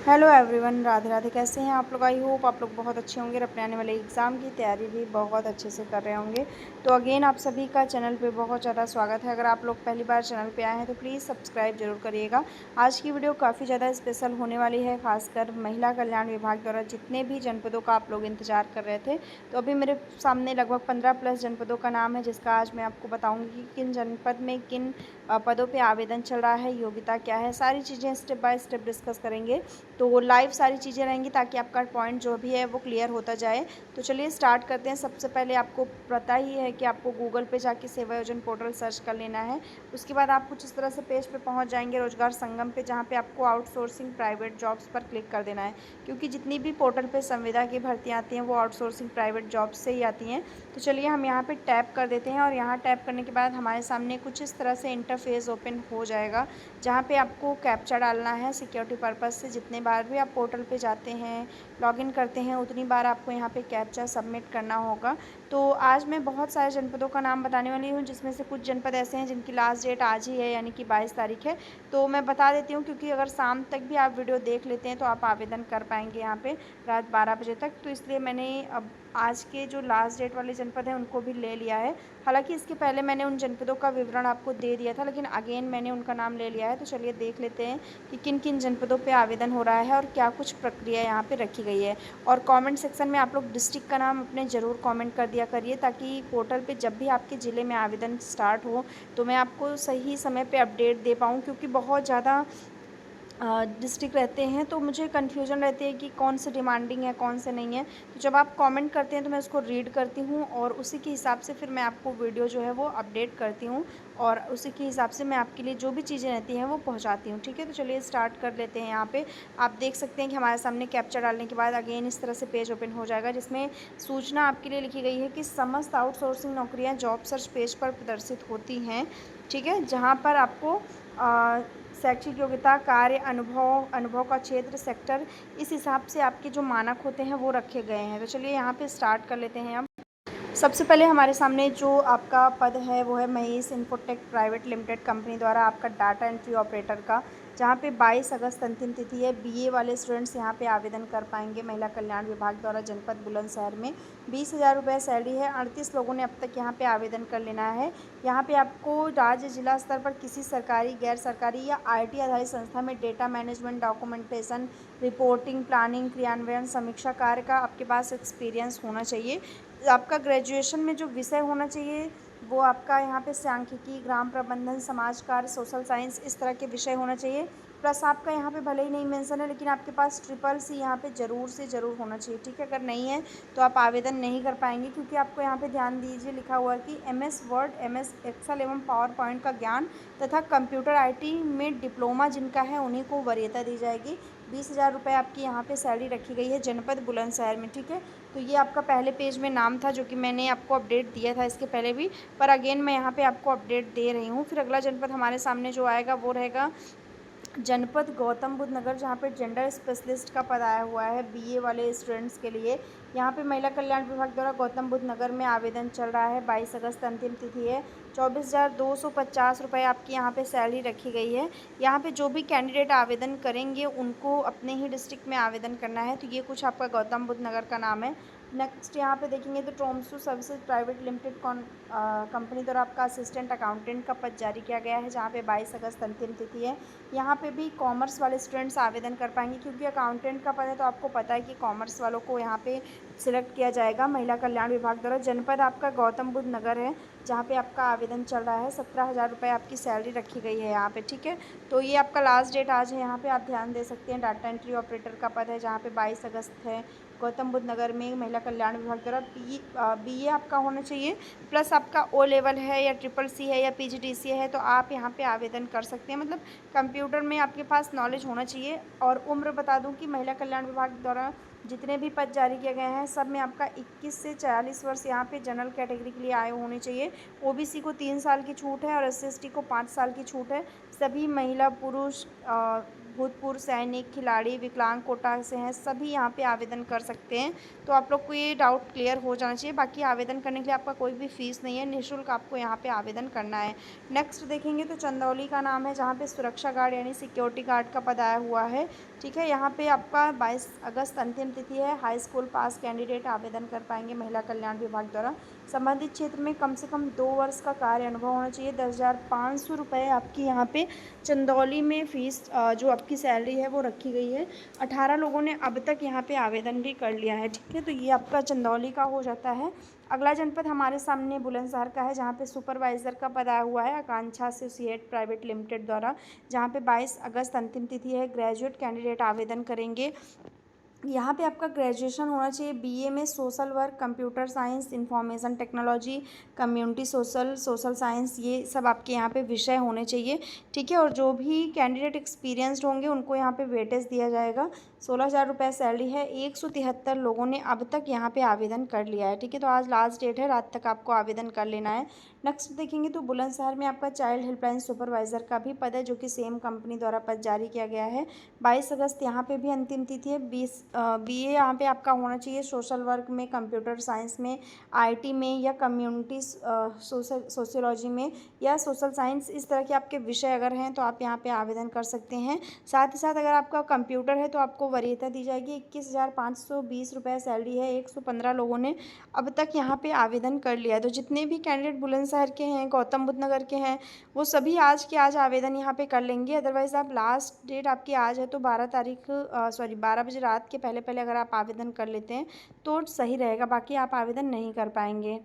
Hello everyone, Radhe Radhe. कैसे हैं आप लोग? आई होप आप लोग बहुत अच्छे होंगे और अपने आने वाले एग्ज़ाम की तैयारी भी बहुत अच्छे से कर रहे होंगे। तो अगेन आप सभी का चैनल पे बहुत ज़्यादा स्वागत है। अगर आप लोग पहली बार चैनल पे आए हैं तो प्लीज़ सब्सक्राइब ज़रूर करिएगा। आज की वीडियो काफ़ी ज़्यादा स्पेशल होने वाली है, खासकर महिला कल्याण विभाग द्वारा जितने भी जनपदों का आप लोग इंतजार कर रहे थे। तो अभी मेरे सामने लगभग 15+ जनपदों का नाम है, जिसका आज मैं आपको बताऊँगी कि किन जनपद में किन पदों पर आवेदन चल रहा है, योग्यता क्या है, सारी चीज़ें स्टेप बाय स्टेप डिस्कस करेंगे। तो लाइव सारी चीज़ें रहेंगी ताकि आपका पॉइंट जो भी है वो क्लियर होता जाए। तो चलिए स्टार्ट करते हैं। सबसे पहले आपको पता ही है कि आपको गूगल पे जाके सेवा योजन पोर्टल सर्च कर लेना है। उसके बाद आप कुछ इस तरह से पेज पे पहुंच जाएंगे रोजगार संगम पे, जहां पे आपको आउटसोर्सिंग प्राइवेट जॉब्स पर क्लिक कर देना है, क्योंकि जितनी भी पोर्टल पे संविदा की भर्तियाँ आती हैं वो आउटसोर्सिंग प्राइवेट जॉब्स से ही आती हैं। तो चलिए हम यहाँ पे टैप कर देते हैं और यहाँ टैप करने के बाद हमारे सामने कुछ इस तरह से इंटरफेस ओपन हो जाएगा, जहाँ पे आपको कैप्चा डालना है सिक्योरिटी पर्पज़ से। जितने बार भी आप पोर्टल पे जाते हैं, लॉगिन करते हैं, उतनी बार आपको यहाँ पे कैप्चा सबमिट करना होगा। तो आज मैं बहुत सारे जनपदों का नाम बताने वाली हूँ, जिसमें से कुछ जनपद ऐसे हैं जिनकी लास्ट डेट आज ही है, यानी कि 22 तारीख है। तो मैं बता देती हूँ, क्योंकि अगर शाम तक भी आप वीडियो देख लेते हैं तो आप आवेदन कर पाएंगे यहाँ पे रात 12 बजे तक। तो इसलिए मैंने अब आज के जो लास्ट डेट वाले जनपद हैं उनको भी ले लिया है। हालांकि इसके पहले मैंने उन जनपदों का विवरण आपको दे दिया था, लेकिन अगेन मैंने उनका नाम ले लिया है। तो चलिए देख लेते हैं कि किन किन जनपदों पे आवेदन हो रहा है और क्या कुछ प्रक्रिया यहाँ पे रखी गई है। और कमेंट सेक्शन में आप लोग डिस्ट्रिक्ट का नाम अपने ज़रूर कमेंट कर दिया करिए, ताकि पोर्टल पे जब भी आपके ज़िले में आवेदन स्टार्ट हो तो मैं आपको सही समय पे अपडेट दे पाऊँ, क्योंकि बहुत ज़्यादा डिस्ट्रिक्ट रहते हैं तो मुझे कन्फ्यूजन रहती है कि कौन से डिमांडिंग है, कौन से नहीं है। तो जब आप कमेंट करते हैं तो मैं उसको रीड करती हूँ और उसी के हिसाब से फिर मैं आपको वीडियो जो है वो अपडेट करती हूँ, और उसी के हिसाब से मैं आपके लिए जो भी चीज़ें रहती हैं वो पहुँचाती हूँ। ठीक है, तो चलिए स्टार्ट कर लेते हैं। यहाँ पे आप देख सकते हैं कि हमारे सामने कैप्चा डालने के बाद अगेन इस तरह से पेज ओपन हो जाएगा, जिसमें सूचना आपके लिए लिखी गई है कि समस्त आउटसोर्सिंग नौकरियाँ जॉब सर्च पेज पर प्रदर्शित होती हैं। ठीक है, जहाँ पर आपको शैक्षिक योग्यता, कार्य अनुभव, अनुभव का क्षेत्र, सेक्टर, इस हिसाब से आपके जो मानक होते हैं वो रखे गए हैं। तो चलिए यहाँ पे स्टार्ट कर लेते हैं हम। सबसे पहले हमारे सामने जो आपका पद है वो है Mahesh infotech private limited company द्वारा आपका डाटा एंट्री ऑपरेटर का, जहाँ पे 22 अगस्त अंतिम तिथि है। बीए वाले स्टूडेंट्स यहाँ पे आवेदन कर पाएंगे। महिला कल्याण विभाग द्वारा जनपद बुलंदशहर में 20,000 रुपये सैलरी है। 38 लोगों ने अब तक यहाँ पे आवेदन कर लेना है। यहाँ पे आपको राज्य जिला स्तर पर किसी सरकारी, गैर सरकारी या आईटी आधारित संस्था में data management, documentation, reporting, planning, क्रियान्वयन, समीक्षा कार्य का आपके पास एक्सपीरियंस होना चाहिए। आपका ग्रेजुएशन में जो विषय होना चाहिए वो आपका यहाँ पे सांख्यिकी, ग्राम प्रबंधन, समाज कार्य, सोशल साइंस, इस तरह के विषय होना चाहिए। प्लस आपका यहाँ पे भले ही नहीं मेंशन है, लेकिन आपके पास ट्रिपल सी यहाँ पे ज़रूर से ज़रूर होना चाहिए। ठीक है, अगर नहीं है तो आप आवेदन नहीं कर पाएंगे, क्योंकि आपको यहाँ पे ध्यान दीजिए लिखा हुआ है कि MS वर्ड, MS एक्सेल एवं पावर पॉइंट का ज्ञान तथा कंप्यूटर IT में डिप्लोमा जिनका है उन्हीं को वरीयता दी जाएगी। 20,000 रुपये आपकी यहाँ पे सैलरी रखी गई है जनपद बुलंदशहर में। ठीक है, तो ये आपका पहले पेज में नाम था, जो कि मैंने आपको अपडेट दिया था इसके पहले भी, पर अगेन मैं यहाँ पे आपको अपडेट दे रही हूँ। फिर अगला जनपद हमारे सामने जो आएगा वो रहेगा जनपद गौतम बुद्ध नगर, जहाँ पे जेंडर स्पेशलिस्ट का पद आया हुआ है बीए वाले स्टूडेंट्स के लिए। यहाँ पे महिला कल्याण विभाग द्वारा गौतम बुद्ध नगर में आवेदन चल रहा है। 22 अगस्त अंतिम तिथि है। 24,250 रुपये आपकी यहाँ पे सैलरी रखी गई है। यहाँ पे जो भी कैंडिडेट आवेदन करेंगे उनको अपने ही डिस्ट्रिक्ट में आवेदन करना है। तो ये कुछ आपका गौतम बुद्ध नगर का नाम है। नेक्स्ट यहाँ पे देखेंगे तो ट्रोम्सो सर्विसेज प्राइवेट लिमिटेड कंपनी द्वारा आपका असिस्टेंट अकाउंटेंट का पद जारी किया गया है, जहाँ पे 22 अगस्त अंतिम तिथि है। यहाँ पे भी कॉमर्स वाले स्टूडेंट्स आवेदन कर पाएंगे, क्योंकि अकाउंटेंट का पद है तो आपको पता है कि कॉमर्स वालों को यहाँ पे सिलेक्ट किया जाएगा महिला कल्याण विभाग द्वारा। जनपद आपका गौतम बुद्ध नगर है, जहाँ पे आपका आवेदन चल रहा है। 17,000 रुपये आपकी सैलरी रखी गई है यहाँ पे। ठीक है, तो ये आपका लास्ट डेट आज है। यहाँ पे आप ध्यान दे सकते हैं। डाटा एंट्री ऑपरेटर का पद है, जहाँ पे 22 अगस्त है गौतम बुद्ध नगर में महिला कल्याण विभाग द्वारा। BE आपका होना चाहिए, प्लस आपका O लेवल है या CCC है या PGDCA है, तो आप यहाँ पे आवेदन कर सकते हैं। मतलब कंप्यूटर में आपके पास नॉलेज होना चाहिए। और उम्र बता दूं कि महिला कल्याण विभाग द्वारा जितने भी पद जारी किए गए हैं सब में आपका 21 से 44 वर्ष यहाँ पे जनरल कैटेगरी के लिए आयु होनी चाहिए। OBC को 3 साल की छूट है और SC ST को 5 साल की छूट है। सभी महिला पुरुष भूतपूर्व सैनिक, खिलाड़ी, विकलांग कोटा से हैं, सभी यहाँ पे आवेदन कर सकते हैं। तो आप लोग को ये डाउट क्लियर हो जाना चाहिए। बाकी आवेदन करने के लिए आपका कोई भी फ़ीस नहीं है, निःशुल्क आपको यहाँ पे आवेदन करना है। नेक्स्ट देखेंगे तो चंदौली का नाम है, जहाँ पे सुरक्षा गार्ड यानी सिक्योरिटी गार्ड का पद आया हुआ है। ठीक है, यहाँ पे आपका 22 अगस्त अंतिम तिथि है। हाई स्कूल पास कैंडिडेट आवेदन कर पाएंगे महिला कल्याण विभाग द्वारा। संबंधित क्षेत्र में कम से कम 2 वर्ष का कार्य अनुभव होना चाहिए। 10,500 रुपये आपकी यहाँ पे चंदौली में फ़ीस जो आपकी सैलरी है वो रखी गई है। 18 लोगों ने अब तक यहाँ पे आवेदन भी कर लिया है। ठीक है, तो ये आपका चंदौली का हो जाता है। अगला जनपद हमारे सामने बुलंदशहर का है, जहाँ पे सुपरवाइज़र का पद आया हुआ है आकांक्षा एसोसिएट प्राइवेट लिमिटेड द्वारा, जहाँ पे 22 अगस्त अंतिम तिथि है। ग्रेजुएट कैंडिडेट आवेदन करेंगे। यहाँ पे आपका ग्रेजुएशन होना चाहिए बीए में social work, computer science, information technology, community social science, ये सब आपके यहाँ पे विषय होने चाहिए। ठीक है, और जो भी कैंडिडेट एक्सपीरियंस्ड होंगे उनको यहाँ पे वेटेज दिया जाएगा। 16,000 रुपये सैलरी है। 173 लोगों ने अब तक यहाँ पे आवेदन कर लिया है। ठीक है, तो आज लास्ट डेट है, रात तक आपको आवेदन कर लेना है। नेक्स्ट देखेंगे तो बुलंदशहर में आपका चाइल्ड हेल्पलाइन सुपरवाइज़र का भी पद है, जो कि सेम कंपनी द्वारा पद जारी किया गया है। 22 अगस्त यहाँ पे भी अंतिम तिथि है। बीए यहाँ पे आपका होना चाहिए सोशल वर्क में, कंप्यूटर साइंस में, आईटी में, या कम्युनिटी सोशियोलॉजी में, या सोशल साइंस, इस तरह के आपके विषय अगर हैं तो आप यहाँ पे आवेदन कर सकते हैं। साथ ही साथ अगर आपका कंप्यूटर है तो आपको वरीयता दी जाएगी। 21,520 रुपये सैलरी है। 115 लोगों ने अब तक यहाँ पे आवेदन कर लिया है। तो जितने भी कैंडिडेट बुलंदशहर के हैं, गौतम बुद्ध नगर के हैं, वो सभी आज के आज आवेदन यहाँ पे कर लेंगे। अदरवाइज़ आप लास्ट डेट आपकी आज है, तो 12 बजे रात के पहले पहले अगर आप आवेदन कर लेते हैं तो सही रहेगा, बाकी आप आवेदन नहीं कर पाएंगे।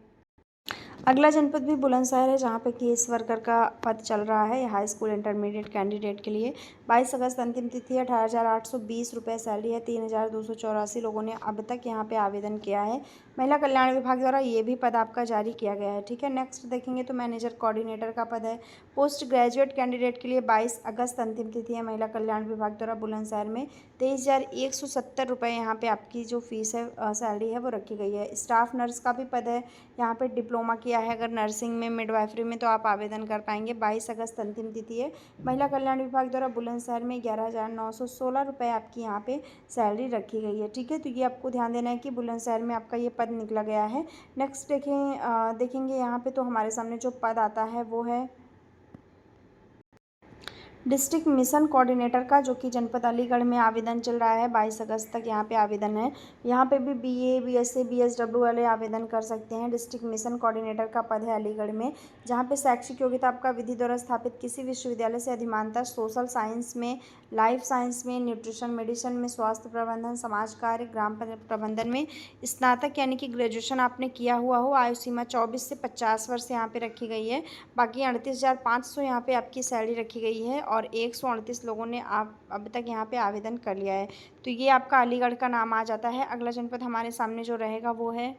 अगला जनपद भी बुलंदशहर है, जहाँ पे केस वर्कर का पद चल रहा है हाई स्कूल इंटरमीडिएट कैंडिडेट के लिए। 22 अगस्त अंतिम तिथि है। 18,820 रुपये सैलरी है। 3,284 लोगों ने अब तक यहाँ पे आवेदन किया है। महिला कल्याण विभाग द्वारा ये भी पद आपका जारी किया गया है। ठीक है, नेक्स्ट देखेंगे तो मैनेजर कोऑर्डिनेटर का पद है। पोस्ट ग्रेजुएट कैंडिडेट के लिए 22 अगस्त अंतिम तिथि है महिला कल्याण विभाग द्वारा बुलंदशहर में। 23,170 रुपये यहाँ पे आपकी जो फीस है, सैलरी है, वो रखी गई है। स्टाफ नर्स का भी पद है। यहाँ पे डिप्लोमा किया है अगर नर्सिंग में, मिडवाइफरी में, तो आप आवेदन कर पाएंगे। 22 अगस्त अंतिम तिथि है। महिला कल्याण विभाग द्वारा बुलंदशहर में 11,916 रुपये आपकी यहाँ पे सैलरी रखी गई है। ठीक है, तो ये आपको ध्यान देना है कि बुलंदशहर में आपका ये पद निकला गया है। नेक्स्ट देखेंगे यहाँ पे तो हमारे सामने जो पद आता है वो है डिस्ट्रिक्ट मिशन कोऑर्डिनेटर का, जो कि जनपद अलीगढ़ में आवेदन चल रहा है। 22 अगस्त तक यहाँ पे आवेदन है। यहाँ पे भी बीए, बीएससी, बीएसडब्ल्यू वाले आवेदन कर सकते हैं। डिस्ट्रिक्ट मिशन कोऑर्डिनेटर का पद है अलीगढ़ में, जहाँ पे शैक्षिक योग्यता आपका विधि द्वारा स्थापित किसी विश्वविद्यालय से अधिमानतः सोशल साइंस में, लाइफ साइंस में, न्यूट्रिशन मेडिसिन में, स्वास्थ्य प्रबंधन, समाज कार्य, ग्राम प्रबंधन में स्नातक यानी कि ग्रेजुएशन आपने किया हुआ हो। आयु सीमा 24 से 50 वर्ष यहाँ पे रखी गई है। बाकी 38,500 यहाँ पे आपकी सैलरी रखी गई है, और 138 लोगों ने आप अब तक यहाँ पे आवेदन कर लिया है। तो ये आपका अलीगढ़ का नाम आ जाता है। अगला जनपद हमारे सामने जो रहेगा वो है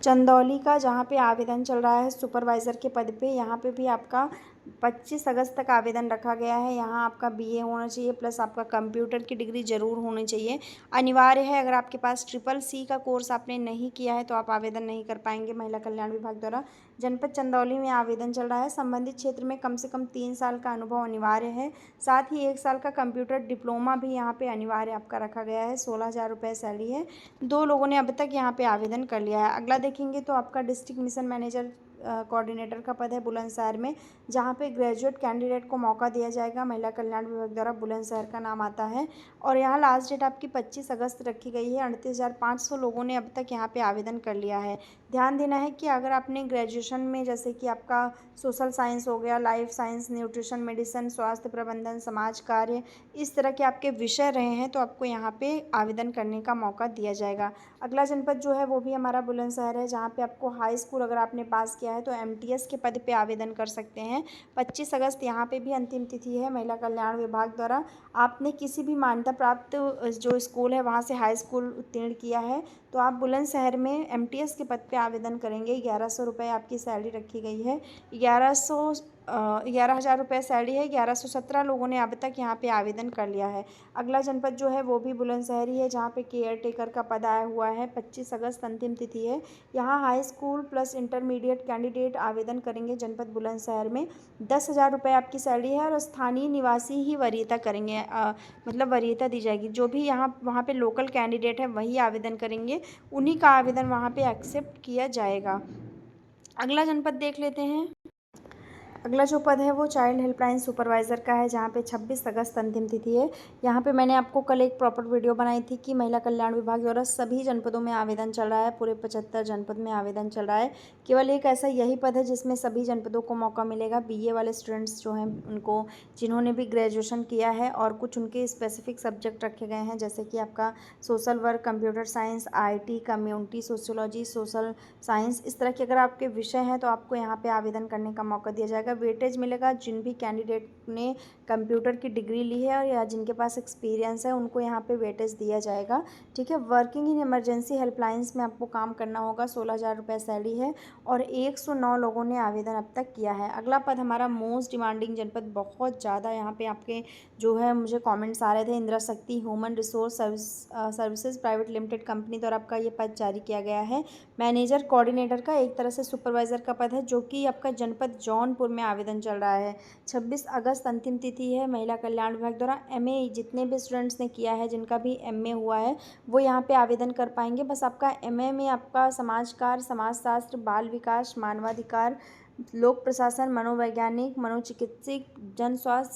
चंदौली का, जहाँ पे आवेदन चल रहा है सुपरवाइज़र के पद पे। यहाँ पे भी आपका 25 अगस्त तक आवेदन रखा गया है। यहाँ आपका बीए होना चाहिए, प्लस आपका कंप्यूटर की डिग्री ज़रूर होनी चाहिए, अनिवार्य है। अगर आपके पास CCC का कोर्स आपने नहीं किया है तो आप आवेदन नहीं कर पाएंगे महिला कल्याण विभाग द्वारा। जनपद चंदौली में आवेदन चल रहा है। संबंधित क्षेत्र में कम से कम 3 साल का अनुभव अनिवार्य है। साथ ही 1 साल का कंप्यूटर डिप्लोमा भी यहाँ पे अनिवार्य आपका रखा गया है। 16,000 रुपये सैलरी है। 2 लोगों ने अब तक यहाँ पे आवेदन कर लिया है। अगला देखेंगे तो आपका डिस्ट्रिक्ट मिशन मैनेजर कोऑर्डिनेटर का पद है बुलंदशहर में, जहाँ पे ग्रेजुएट कैंडिडेट को मौका दिया जाएगा। महिला कल्याण विभाग द्वारा बुलंदशहर का नाम आता है, और यहाँ लास्ट डेट आपकी 25 अगस्त रखी गई है। 38,500 लोगों ने अब तक यहाँ पे आवेदन कर लिया है। ध्यान देना है कि अगर आपने ग्रेजुएशन में, जैसे कि आपका सोशल साइंस हो गया, लाइफ साइंस, न्यूट्रिशन मेडिसिन, स्वास्थ्य प्रबंधन, समाज कार्य, इस तरह के आपके विषय रहे हैं, तो आपको यहाँ पे आवेदन करने का मौका दिया जाएगा। अगला जनपद जो है वो भी हमारा बुलंदशहर है, जहाँ पे आपको हाई स्कूल अगर आपने पास किया है तो MTS के पद पे आवेदन कर सकते हैं। 25 अगस्त यहाँ पे भी अंतिम तिथि है महिला कल्याण विभाग द्वारा। आपने किसी भी मान्यता प्राप्त जो स्कूल है वहाँ से हाई स्कूल उत्तीर्ण किया है तो आप बुलंदशहर में MTS के पद पे आवेदन करेंगे। 1,100 रुपये आपकी सैलरी रखी गई है। 1,100 11,000 रुपये सैलरी है। 1117 लोगों ने अब तक यहाँ पे आवेदन कर लिया है। अगला जनपद जो है वो भी बुलंदशहर है, जहाँ पे केयर टेकर का पद आया हुआ है। 25 अगस्त अंतिम तिथि है। यहाँ high school plus intermediate candidate आवेदन करेंगे जनपद बुलंदशहर में। 10,000 रुपये आपकी सैलरी है और स्थानीय निवासी ही वरीयता करेंगे, मतलब वरीयता दी जाएगी। जो भी यहाँ वहाँ पे लोकल कैंडिडेट है वही आवेदन करेंगे, उन्हीं का आवेदन वहाँ पे एक्सेप्ट किया जाएगा। अगला जनपद देख लेते हैं। अगला जो पद है वो चाइल्ड हेल्पलाइन सुपरवाइज़र का है, जहाँ पे 26 अगस्त अंतिम तिथि है। यहाँ पे मैंने आपको कल एक प्रॉपर वीडियो बनाई थी कि महिला कल्याण विभाग द्वारा सभी जनपदों में आवेदन चल रहा है, पूरे 75 जनपद में आवेदन चल रहा है। केवल एक ऐसा यही पद है जिसमें सभी जनपदों को मौका मिलेगा। बीए वाले स्टूडेंट्स जो हैं उनको, जिन्होंने भी ग्रेजुएशन किया है और कुछ उनके स्पेसिफिक सब्जेक्ट रखे गए हैं, जैसे कि आपका social work, computer science, IT, community sociology, social science, इस तरह के अगर आपके विषय हैं तो आपको यहाँ पे आवेदन करने का मौका दिया जाएगा। वेटेज मिलेगा। जिन भी कैंडिडेट ने कंप्यूटर की डिग्री ली है और या जिनके पास एक्सपीरियंस है उनको यहाँ पे वेटेज दिया जाएगा। ठीक है। वर्किंग इन इमरजेंसी हेल्पलाइंस में आपको काम करना होगा। 16,000 रुपये सैलरी है और 109 लोगों ने आवेदन अब तक किया है। अगला पद हमारा मोस्ट डिमांडिंग जनपद, बहुत ज़्यादा यहाँ पे आपके जो है मुझे कॉमेंट्स आ रहे थे, इंदिरा शक्ति human resource services private limited company द्वारा आपका ये पद जारी किया गया है। मैनेजर कोऑर्डिनेटर का, एक तरह से सुपरवाइज़र का पद है, जो कि आपका जनपद जौनपुर में आवेदन चल रहा है। 26 अगस्त अंतिम तिथि है। महिला कल्याण विभाग द्वारा MA जितने भी स्टूडेंट्स ने किया है, जिनका भी MA हुआ है, वो यहाँ पे आवेदन कर पाएंगे। बस आपका MA में आपका समाज कार्य, समाजशास्त्र, बाल विकास, मानवाधिकार, लोक प्रशासन, मनोवैज्ञानिक, मनोचिकित्सक, जन स्वास्थ्य,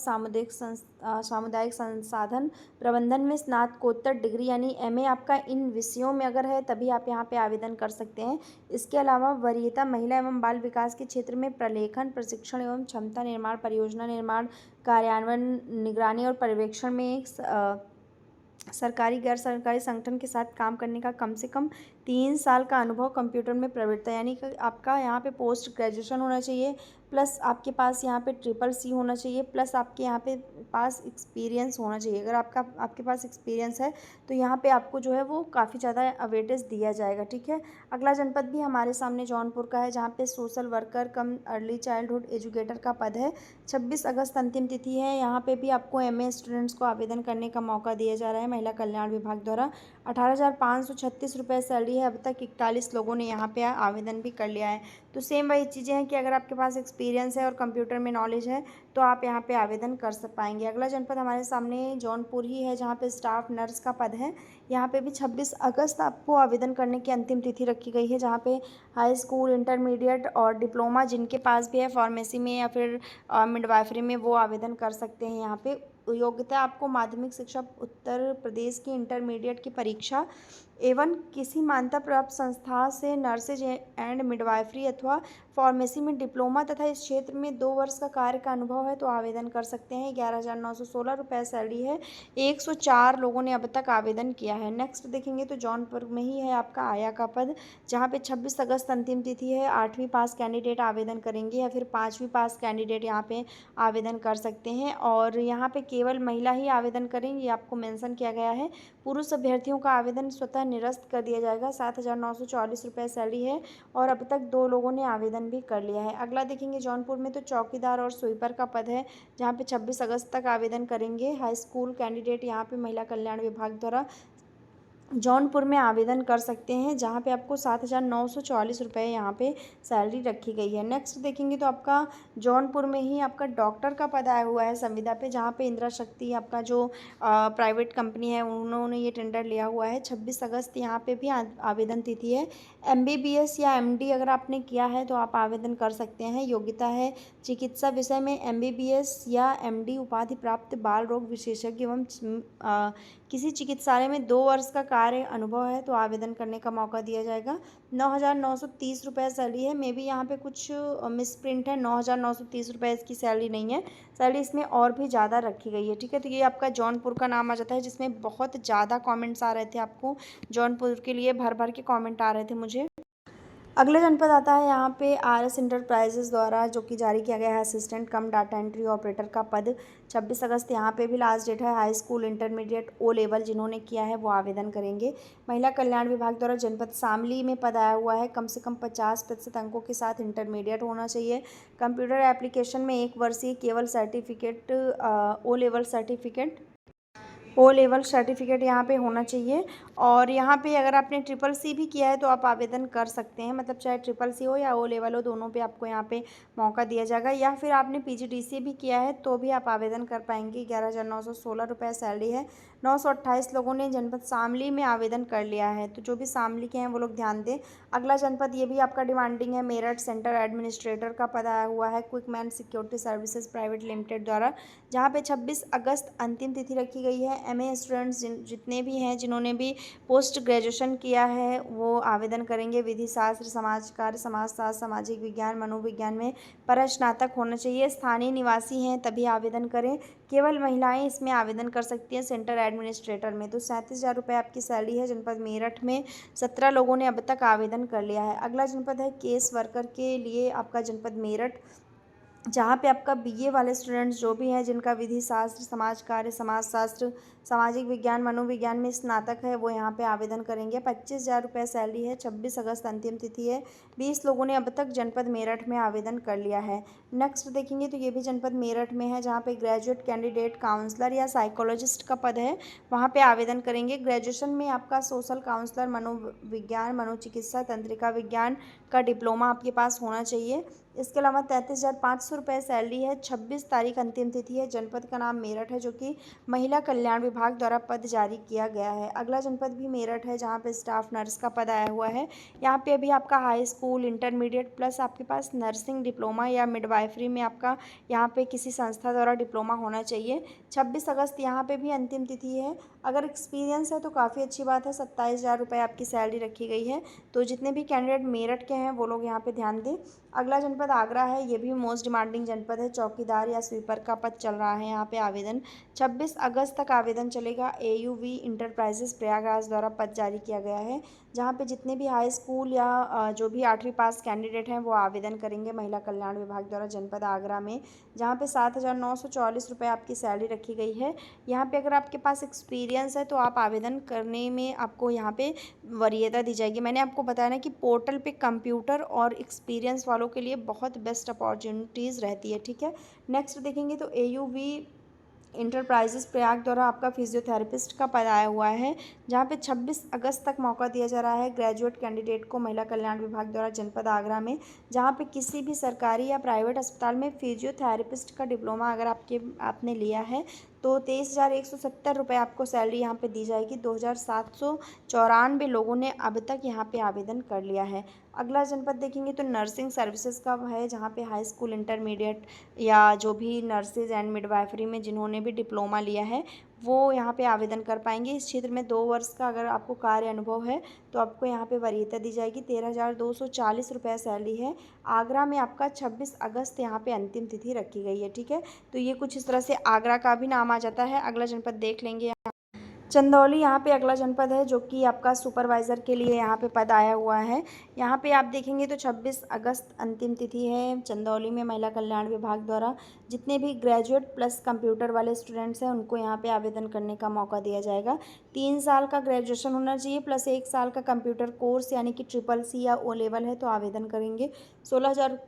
सामुदायिक संसाधन प्रबंधन में स्नातकोत्तर डिग्री यानी MA आपका इन विषयों में अगर है तभी आप यहाँ पे आवेदन कर सकते हैं। इसके अलावा वरीयता महिला एवं बाल विकास के क्षेत्र में प्रलेखन, प्रशिक्षण एवं क्षमता निर्माण, परियोजना निर्माण, कार्यान्वयन, निगरानी और पर्यवेक्षण में एक सरकारी गैर सरकारी संगठन के साथ काम करने का कम से कम 3 साल का अनुभव, कंप्यूटर में प्रवीणता, यानी कि आपका यहाँ पे पोस्ट ग्रेजुएशन होना चाहिए, प्लस आपके पास यहाँ पे CCC होना चाहिए, प्लस आपके यहाँ पे पास एक्सपीरियंस होना चाहिए। अगर आपके पास एक्सपीरियंस है तो यहाँ पे आपको जो है वो काफ़ी ज़्यादा वेटेज दिया जाएगा। ठीक है। अगला जनपद भी हमारे सामने जौनपुर का है, जहाँ पे सोशल वर्कर कम अर्ली चाइल्डहुड एजुकेटर का पद है। 26 अगस्त अंतिम तिथि है। यहाँ पे भी आपको MA स्टूडेंट्स को आवेदन करने का मौका दिया जा रहा है महिला कल्याण विभाग द्वारा। 18,536 रुपये सैलरी है। अब तक 41 लोगों ने यहाँ पे आवेदन भी कर लिया है। तो सेम वही चीज़ें हैं कि अगर आपके पास एक्सपीरियंस है और कंप्यूटर में नॉलेज है तो आप यहाँ पे आवेदन कर पाएंगे। अगला जनपद हमारे सामने जौनपुर ही है, जहाँ पे स्टाफ नर्स का पद है। यहाँ पे भी 26 अगस्त आपको आवेदन करने की अंतिम तिथि रखी गई है, जहाँ पे हाई स्कूल, इंटरमीडिएट और डिप्लोमा जिनके पास भी है फार्मेसी में या फिर मिडवाइफरी में, वो आवेदन कर सकते हैं। यहाँ पे योग्यता आपको माध्यमिक शिक्षा उत्तर प्रदेश की इंटरमीडिएट की परीक्षा एवं किसी मान्यता प्राप्त संस्था से नर्सेज एंड मिडवाइफरी अथवा फार्मेसी में डिप्लोमा तथा इस क्षेत्र में 2 वर्ष का कार्य का अनुभव है तो आवेदन कर सकते हैं। 11,916 रुपये सैलरी है। 104 लोगों ने अब तक आवेदन किया है। नेक्स्ट देखेंगे तो जौनपुर में ही है आपका आया का पद, जहाँ पे 26 अगस्त अंतिम तिथि है। 8वीं पास कैंडिडेट आवेदन करेंगे या फिर 5वीं पास कैंडिडेट यहाँ पे आवेदन कर सकते हैं और यहाँ पे केवल महिला ही आवेदन करेंगे, ये आपको मेंशन किया गया है। पुरुष अभ्यर्थियों का आवेदन स्वतः निरस्त कर दिया जाएगा। 7,944 रुपये सैलरी है और अब तक 2 लोगों ने आवेदन भी कर लिया है। अगला देखेंगे जौनपुर में तो चौकीदार और स्वीपर का पद है, जहाँ पे 26 अगस्त तक आवेदन करेंगे हाई स्कूल कैंडिडेट यहाँ पे महिला कल्याण विभाग द्वारा जौनपुर में आवेदन कर सकते हैं, जहाँ पे आपको 7,944 रुपये यहाँ पे सैलरी रखी गई है। नेक्स्ट देखेंगे तो आपका जौनपुर में ही आपका डॉक्टर का पद आया हुआ है संविदा पे, जहाँ पे इंदिरा शक्ति आपका जो प्राइवेट कंपनी है उन्होंने ये टेंडर लिया हुआ है। 26 अगस्त यहाँ पे भी आवेदन तिथि है। MBBS या MD अगर आपने किया है तो आप आवेदन कर सकते हैं। योग्यता है चिकित्सा विषय में MBBS या MD उपाधि प्राप्त बाल रोग विशेषज्ञ एवं किसी चिकित्सालय में 2 वर्ष का कार्य अनुभव है तो आवेदन करने का मौका दिया जाएगा। 9,930 रुपये सैलरी है। मे बी यहाँ पे कुछ मिस प्रिंट है, 9,930 रुपये इसकी सैलरी नहीं है, सैलरी इसमें और भी ज़्यादा रखी गई है। ठीक है। तो ये आपका जौनपुर का नाम आ जाता है, जिसमें बहुत ज़्यादा कमेंट्स आ रहे थे, आपको जौनपुर के लिए भर भर के कमेंट आ रहे थे मुझे। अगला जनपद आता है यहाँ पे आरएस इंटरप्राइजेज़ द्वारा जो कि जारी किया गया है assistant cum data entry operator का पद। 26 अगस्त यहाँ पे भी लास्ट डेट है। High school intermediate O level जिन्होंने किया है वो आवेदन करेंगे। महिला कल्याण विभाग द्वारा जनपद शामली में पद आया हुआ है। कम से कम 50% अंकों के साथ इंटरमीडिएट होना चाहिए। कंप्यूटर एप्लीकेशन में 1 वर्षीय केवल सर्टिफिकेट ओ लेवल सर्टिफिकेट यहाँ पे होना चाहिए। और यहाँ पे अगर आपने ट्रिपल सी भी किया है तो आप आवेदन कर सकते हैं, मतलब चाहे ट्रिपल सी हो या ओ लेवल हो, दोनों पे आपको यहाँ पे मौका दिया जाएगा। या फिर आपने पीजीडीसी भी किया है तो भी आप आवेदन कर पाएंगे। 11,916 रुपये सैलरी है। 928 लोगों ने जनपद शामली में आवेदन कर लिया है, तो जो भी शामली के हैं वो लोग ध्यान दें। अगला जनपद ये भी आपका डिमांडिंग है। मेरठ सेंटर एडमिनिस्ट्रेटर का पद आया हुआ है क्विकमैन सिक्योरिटी सर्विसेज प्राइवेट लिमिटेड द्वारा, जहाँ पे 26 अगस्त अंतिम तिथि रखी गई है। एमए स्टूडेंट्स जितने भी हैं जिन्होंने भी पोस्ट ग्रेजुएशन किया है वो आवेदन करेंगे। विधि शास्त्र, समाज कार्य, समाजशास्त्र, सामाजिक विज्ञान, मनोविज्ञान में परस्नातक होना चाहिए। स्थानीय निवासी हैं तभी आवेदन करें। केवल महिलाएं इसमें आवेदन कर सकती हैं सेंटर एडमिनिस्ट्रेटर में। तो 37,000 रुपये आपकी सैलरी है। जनपद मेरठ में 17 लोगों ने अब तक आवेदन कर लिया है। अगला जनपद है केस वर्कर के लिए आपका जनपद मेरठ, जहाँ पे आपका बीए वाले स्टूडेंट्स जो भी हैं जिनका विधि शास्त्र, समाज कार्य, समाजशास्त्र, सामाजिक विज्ञान, मनोविज्ञान में स्नातक है वो यहाँ पे आवेदन करेंगे। 25,000 रुपये सैलरी है। 26 अगस्त अंतिम तिथि है। 20 लोगों ने अब तक जनपद मेरठ में आवेदन कर लिया है। नेक्स्ट देखेंगे तो ये भी जनपद मेरठ में है, जहाँ पे ग्रेजुएट कैंडिडेट काउंसलर या साइकोलॉजिस्ट का पद है, वहाँ पे आवेदन करेंगे। ग्रेजुएशन में आपका सोशल काउंसलर, मनोविज्ञान, मनोचिकित्सा, तंत्रिका विज्ञान का डिप्लोमा आपके पास होना चाहिए। इसके अलावा 33,500 रुपये सैलरी है। 26 तारीख अंतिम तिथि है। जनपद का नाम मेरठ है, जो कि महिला कल्याण विभाग द्वारा पद जारी किया गया है। अगला जनपद भी मेरठ है, जहाँ पे स्टाफ नर्स का पद आया हुआ है। यहाँ पे अभी आपका हाई स्कूल इंटरमीडिएट प्लस आपके पास नर्सिंग डिप्लोमा या मिडवाइफरी में आपका यहाँ पे किसी संस्था द्वारा डिप्लोमा होना चाहिए। 26 अगस्त यहाँ पे भी अंतिम तिथि है। अगर एक्सपीरियंस है तो काफ़ी अच्छी बात है। 27,000 रुपये आपकी सैलरी रखी गई है। तो जितने भी कैंडिडेट मेरठ के हैं वो लोग यहाँ पे ध्यान दें। अगला जनपद आगरा है। ये भी मोस्ट डिमांडिंग जनपद है। चौकीदार या स्वीपर का पद चल रहा है यहाँ पे आवेदन। 26 अगस्त तक आवेदन चलेगा। एयूवी इंटरप्राइजेस प्रयागराज द्वारा पद जारी किया गया है, जहाँ पे जितने भी हाई स्कूल या जो भी 8वीं पास कैंडिडेट हैं वो आवेदन करेंगे महिला कल्याण विभाग द्वारा जनपद आगरा में, जहाँ पे 7,944 रुपये आपकी सैलरी रखी गई है। यहाँ पे अगर आपके पास एक्सपीरियंस है तो आप आवेदन करने में आपको यहाँ पे वरीयता दी जाएगी। मैंने आपको बताया ना कि पोर्टल पे कंप्यूटर और एक्सपीरियंस वालों के लिए बहुत बेस्ट अपॉर्चुनिटीज़ रहती है, ठीक है। नेक्स्ट देखेंगे तो एयूवी इंटरप्राइजेस प्रयाग द्वारा आपका फिजियोथेरेपिस्ट का पद आया हुआ है, जहाँ पे 26 अगस्त तक मौका दिया जा रहा है ग्रेजुएट कैंडिडेट को महिला कल्याण विभाग द्वारा जनपद आगरा में, जहाँ पे किसी भी सरकारी या प्राइवेट अस्पताल में फिजियोथेरेपिस्ट का डिप्लोमा अगर आपने लिया है तो 23,170 रुपये आपको सैलरी यहाँ पे दी जाएगी। 2,794 लोगों ने अब तक यहाँ पे आवेदन कर लिया है। अगला जनपद देखेंगे तो नर्सिंग सर्विसेज का है, जहाँ पे हाई स्कूल इंटरमीडिएट या जो भी नर्सेज एंड मिडवाइफरी में जिन्होंने भी डिप्लोमा लिया है वो यहाँ पे आवेदन कर पाएंगे। इस क्षेत्र में 2 वर्ष का अगर आपको कार्य अनुभव है तो आपको यहाँ पे वरीयता दी जाएगी। 13,240 रुपये सैलरी है। आगरा में आपका 26 अगस्त यहाँ पे अंतिम तिथि रखी गई है, ठीक है। तो ये कुछ इस तरह से आगरा का भी नाम आ जाता है। अगला जनपद देख लेंगे। चंदौली यहाँ पे अगला जनपद है, जो कि आपका सुपरवाइज़र के लिए यहाँ पे पद आया हुआ है। यहाँ पे आप देखेंगे तो 26 अगस्त अंतिम तिथि है। चंदौली में महिला कल्याण विभाग द्वारा जितने भी ग्रेजुएट प्लस कंप्यूटर वाले स्टूडेंट्स हैं उनको यहाँ पे आवेदन करने का मौका दिया जाएगा। 3 साल का ग्रेजुएशन होना चाहिए प्लस 1 साल का कंप्यूटर कोर्स यानी कि ट्रिपल सी या ओ लेवल है तो आवेदन करेंगे। 16,000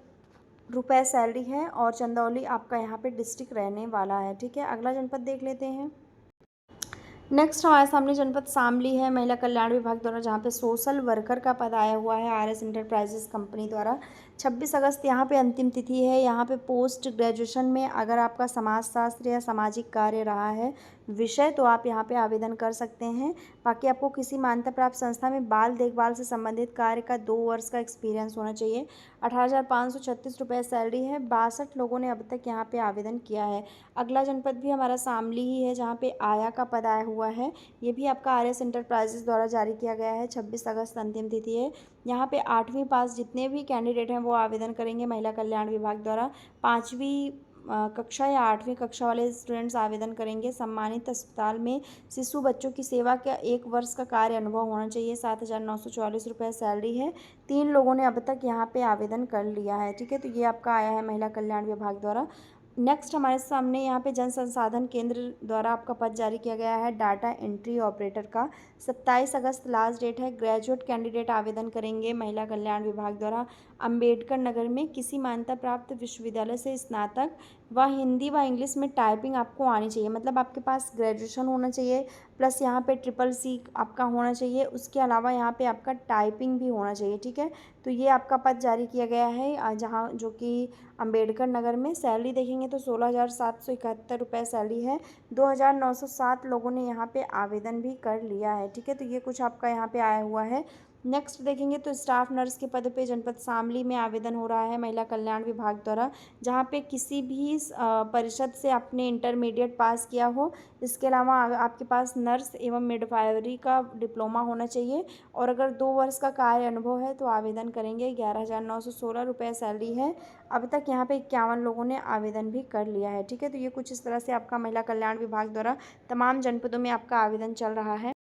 रुपये सैलरी है और चंदौली आपका यहाँ पे डिस्ट्रिक्ट रहने वाला है, ठीक है। अगला जनपद देख लेते हैं। नेक्स्ट हमारे सामने जनपद शामली है, महिला कल्याण विभाग द्वारा, जहाँ पे सोशल वर्कर का पद आया हुआ है आरएस इंटरप्राइजेस कंपनी द्वारा। 26 अगस्त यहाँ पे अंतिम तिथि है। यहाँ पे पोस्ट ग्रेजुएशन में अगर आपका समाजशास्त्र या सामाजिक कार्य रहा है विषय तो आप यहाँ पे आवेदन कर सकते हैं। बाकी आपको किसी मान्यता प्राप्त संस्था में बाल देखभाल से संबंधित कार्य का 2 वर्ष का एक्सपीरियंस होना चाहिए। 18,536 रुपये सैलरी है। 62 लोगों ने अब तक यहाँ पे आवेदन किया है। अगला जनपद भी हमारा शामली ही है, जहाँ पे आया का पद आया हुआ है। ये भी आपका आरएस इंटरप्राइजेस द्वारा जारी किया गया है। 26 अगस्त अंतिम तिथि है। यहाँ पे 8वीं पास जितने भी कैंडिडेट हैं वो आवेदन करेंगे महिला कल्याण विभाग द्वारा। 5वीं कक्षा या 8वीं कक्षा वाले स्टूडेंट्स आवेदन करेंगे। सम्मानित अस्पताल में शिशु बच्चों की सेवा का 1 वर्ष का कार्य अनुभव होना चाहिए। 7,944 रुपये सैलरी है। 3 लोगों ने अब तक यहाँ पे आवेदन कर लिया है। ठीक है, तो ये आपका आया है महिला कल्याण विभाग द्वारा। नेक्स्ट हमारे सामने यहाँ पे जन संसाधन केंद्र द्वारा आपका पद जारी किया गया है डाटा एंट्री ऑपरेटर का। 27 अगस्त लास्ट डेट है। ग्रेजुएट कैंडिडेट आवेदन करेंगे महिला कल्याण विभाग द्वारा। अंबेडकर नगर में किसी मान्यता प्राप्त विश्वविद्यालय से स्नातक व हिंदी व इंग्लिश में टाइपिंग आपको आनी चाहिए। मतलब आपके पास ग्रेजुएशन होना चाहिए प्लस यहाँ पे CCC आपका होना चाहिए। उसके अलावा यहाँ पे आपका टाइपिंग भी होना चाहिए। ठीक है, तो ये आपका पद जारी किया गया है जहाँ जो कि अंबेडकर नगर में। सैलरी देखेंगे तो 16,771 रुपये सैलरी है। 2,907 लोगों ने यहाँ पे आवेदन भी कर लिया है। ठीक है, तो ये कुछ आपका यहाँ पे आया हुआ है। नेक्स्ट देखेंगे तो स्टाफ नर्स के पद पे जनपद शामली में आवेदन हो रहा है महिला कल्याण विभाग द्वारा। जहाँ पे किसी भी परिषद से आपने इंटरमीडिएट पास किया हो। इसके अलावा आपके पास नर्स एवं मिडवाइफरी का डिप्लोमा होना चाहिए और अगर 2 वर्ष का कार्य अनुभव है तो आवेदन करेंगे। 11,916 रुपये सैलरी है। अब तक यहाँ पे 51 लोगों ने आवेदन भी कर लिया है। ठीक है, तो ये कुछ इस तरह से आपका महिला कल्याण विभाग द्वारा तमाम जनपदों में आपका आवेदन चल रहा है।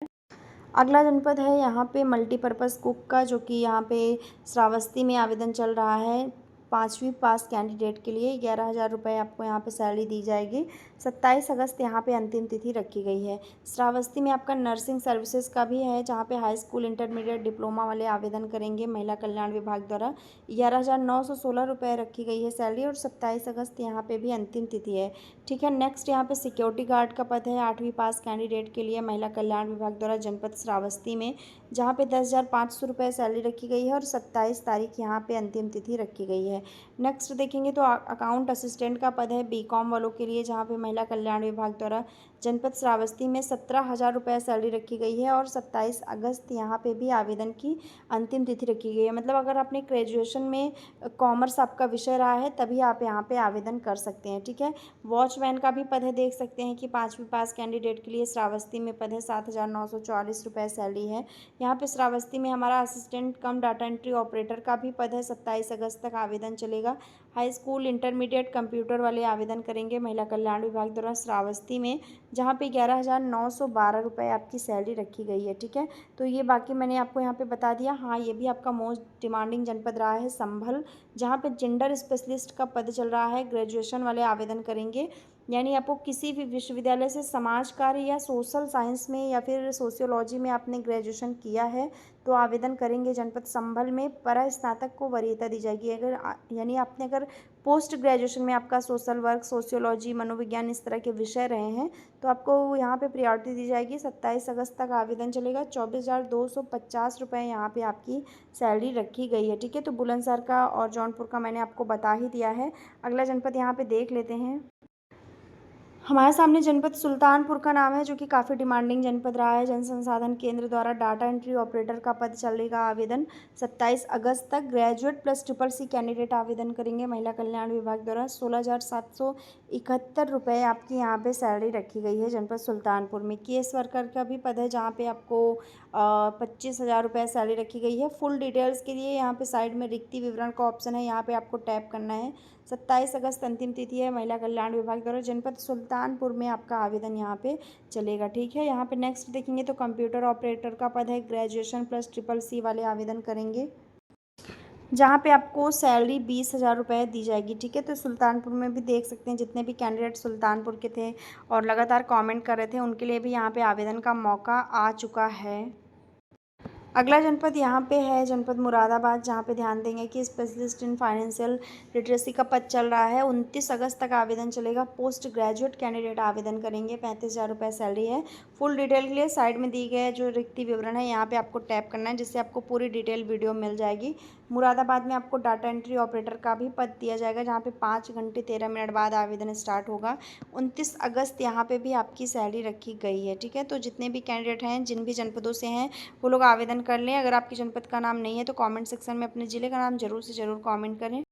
अगला जनपद है यहाँ पे मल्टीपर्पज़ कुक का, जो कि यहाँ पे श्रावस्ती में आवेदन चल रहा है 5वीं पास कैंडिडेट के लिए। 11,000 रुपये आपको यहाँ पे सैलरी दी जाएगी। 27 अगस्त यहाँ पे अंतिम तिथि रखी गई है। श्रावस्ती में आपका नर्सिंग सर्विसेज का भी है, जहाँ पे हाई स्कूल इंटरमीडिएट डिप्लोमा वाले आवेदन करेंगे महिला कल्याण विभाग द्वारा। 11,916 रुपये रखी गई है सैलरी और 27 अगस्त यहाँ पे भी अंतिम तिथि है। ठीक है, नेक्स्ट यहाँ पे सिक्योरिटी गार्ड का पद है 8वीं पास कैंडिडेट के लिए महिला कल्याण विभाग द्वारा जनपद श्रावस्ती में, जहाँ पे 10,500 रुपये सैलरी रखी गई है और 27 तारीख यहाँ पे अंतिम तिथि रखी गई है। नेक्स्ट देखेंगे तो अकाउंट असिस्टेंट का पद है बीकॉम वालों के लिए, जहाँ पे महिला कल्याण विभाग द्वारा जनपद श्रावस्ती में 17,000 रुपये सैलरी रखी गई है और 27 अगस्त यहाँ पे भी आवेदन की अंतिम तिथि रखी गई है। मतलब अगर आपने ग्रेजुएशन में कॉमर्स आपका विषय रहा है तभी आप यहाँ पे आवेदन कर सकते हैं। ठीक है, वॉचमैन का भी पद है, देख सकते हैं कि 5वीं पास कैंडिडेट के लिए श्रावस्ती में पद है। 7,944 रुपये सैलरी है। यहाँ पे श्रावस्ती में हमारा assistant cum data entry operator का भी पद है। 27 अगस्त तक आवेदन चलेगा। हाई स्कूल इंटरमीडिएट कंप्यूटर वाले आवेदन करेंगे महिला कल्याण विभाग द्वारा श्रावस्ती में, जहाँ पे 11,912 रुपये आपकी सैलरी रखी गई है। ठीक है, तो ये बाकी मैंने आपको यहाँ पे बता दिया। हाँ, ये भी आपका मोस्ट डिमांडिंग जनपद रहा है संभल, जहाँ पे जेंडर स्पेशलिस्ट का पद चल रहा है। ग्रेजुएशन वाले आवेदन करेंगे, यानी आपको किसी भी विश्वविद्यालय से समाज कार्य या सोशल साइंस में या फिर सोशियोलॉजी में आपने ग्रेजुएशन किया है तो आवेदन करेंगे जनपद संभल में। पर स्नातक को वरीयता दी जाएगी। अगर यानी आपने अगर पोस्ट ग्रेजुएशन में आपका सोशल वर्क, सोशियोलॉजी, मनोविज्ञान इस तरह के विषय रहे हैं तो आपको यहाँ पे प्रायोरिटी दी जाएगी। 27 अगस्त तक आवेदन चलेगा। 24,250 रुपये यहाँ पे आपकी सैलरी रखी गई है। ठीक है, तो बुलंदशहर का और जौनपुर का मैंने आपको बता ही दिया है। अगला जनपद यहाँ पे देख लेते हैं। हमारे सामने जनपद सुल्तानपुर का नाम है, जो कि काफ़ी डिमांडिंग जनपद रहा है। जन संसाधन केंद्र द्वारा डाटा एंट्री ऑपरेटर का पद चलेगा आवेदन 27 अगस्त तक। ग्रेजुएट प्लस CCC कैंडिडेट आवेदन करेंगे महिला कल्याण विभाग द्वारा। 16,771 रुपये आपकी यहाँ पे सैलरी रखी गई है जनपद सुल्तानपुर में। केस वर्कर का भी पद है, जहाँ पे आपको 25,000 रुपये सैलरी रखी गई है। फुल डिटेल्स के लिए यहाँ पे साइड में रिक्ति विवरण का ऑप्शन है, यहाँ पे आपको टैप करना है। 27 अगस्त अंतिम तिथि है महिला कल्याण विभाग द्वारा। जनपद सुल्तानपुर में आपका आवेदन यहाँ पे चलेगा। ठीक है, यहाँ पे नेक्स्ट देखेंगे तो कंप्यूटर ऑपरेटर का पद है। ग्रेजुएशन प्लस CCC वाले आवेदन करेंगे, जहाँ पे आपको सैलरी 20,000 रुपये दी जाएगी। ठीक है, तो सुल्तानपुर में भी देख सकते हैं जितने भी कैंडिडेट सुल्तानपुर के थे और लगातार कमेंट कर रहे थे उनके लिए भी यहाँ पे आवेदन का मौका आ चुका है। अगला जनपद यहाँ पे है जनपद मुरादाबाद, जहाँ पे ध्यान देंगे कि स्पेशलिस्ट इन फाइनेंशियल लिटरेसी का पद चल रहा है। 29 अगस्त तक आवेदन चलेगा। पोस्ट ग्रेजुएट कैंडिडेट आवेदन करेंगे। 35,000 रुपये सैलरी है। फुल डिटेल के लिए साइड में दी गए जो रिक्ति विवरण है यहाँ पे आपको टैप करना है, जिससे आपको पूरी डिटेल वीडियो मिल जाएगी। मुरादाबाद में आपको डाटा एंट्री ऑपरेटर का भी पद दिया जाएगा, जहाँ पे 5 घंटे 13 मिनट बाद आवेदन स्टार्ट होगा। 29 अगस्त यहाँ पे भी आपकी सैलरी रखी गई है। ठीक है, तो जितने भी कैंडिडेट हैं जिन भी जनपदों से हैं वो लोग आवेदन कर लें। अगर आपके जनपद का नाम नहीं है तो कमेंट सेक्शन में अपने ज़िले का नाम ज़रूर से ज़रूर कमेंट करें।